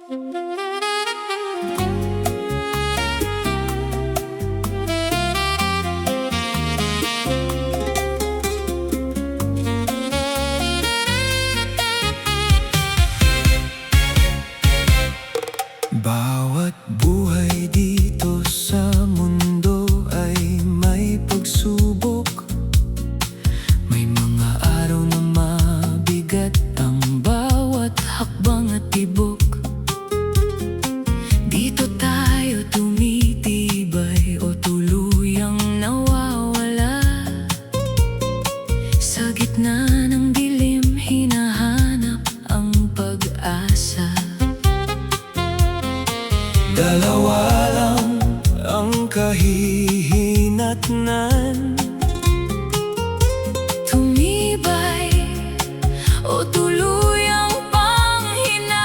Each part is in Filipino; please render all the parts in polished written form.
Bawat buhay dito sa mundo ay may pagsubok. May mga araw na mabigat ang bawat hakbang at tibok. Dito tayo tumitibay o tuluyang nawawala. Sa gitna ng dilim hinahanap ang pag-asa. Dalawa lang ang kahihinatnan, tumibay o tuluyang panghinaan.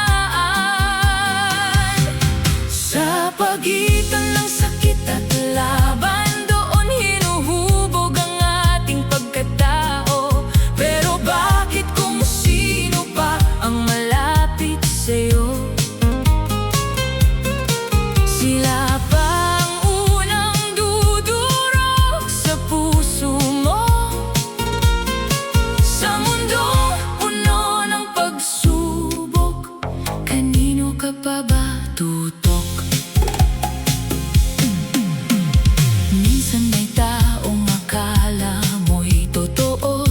Sa pagitan ng sakit at laban, doon hinuhubog ang ating pagkatao. Pero bakit kung sino pa ang malapit sa'yo? Sila pa ang unang dudurog sa puso mo. Sa mundong puno ng pagsubok, kanino ka pa ba tutok? Minsan may taong akala mo'y totoo,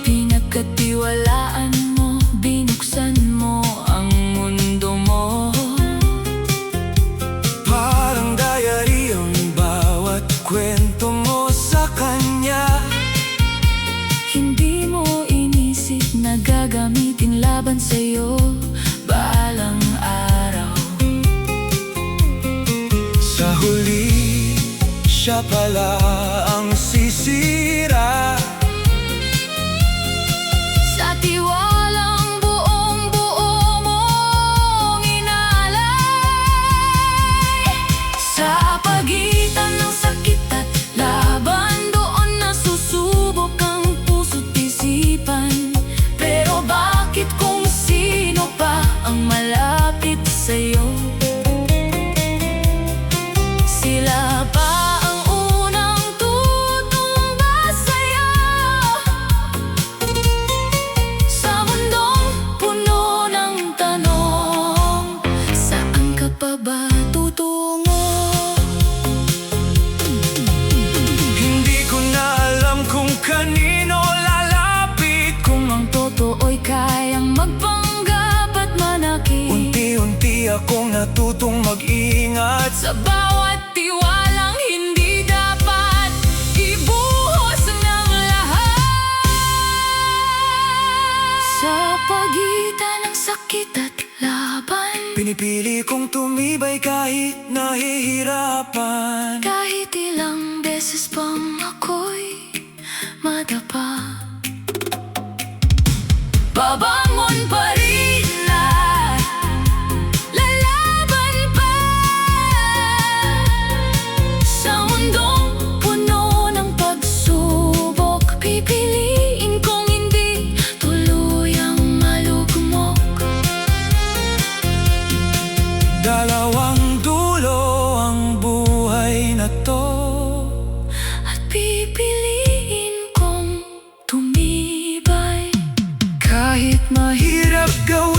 pinagkatiwalaan mo, binuksan mo ang mundo mo. Parang diary ang bawat kwento mo sa kanya. Hindi mo inisip na gagamitin laban sa'yo balang araw. Sa huli, siya pala ang sisira. Sa tiwalang buong-buo mong inalay. Sa pagitan ng sakit at laban, doon nasusubok ang puso't isipan. Pero bakit kung sino pa ang malapit sa'yo? Sila pa ang unang tutumba sa'yo. Sa mundong puno ng tanong, saan ka pa ba tutungo? Hindi ko na alam kung kanino lalapit, kung ang totoo'y kayang magpanggap at manakit. Unti-unti akong natutong mag-ingat sa bawat tiwalang hindi dapat ibuhos ng lahat. Sa pagitan ng sakit at laban, pinipili kong tumibay kahit nahihirapan. Kahit ilang beses pang ako'y madapa, babangon pa rin at lalaban pa. Sa mundong puno ng pagsubok, pipiliin kong hindi tuluyang malugmok. Dalawang dulo ang buhay na to, at pipiliin kong tumibay kahit mahirap gawin.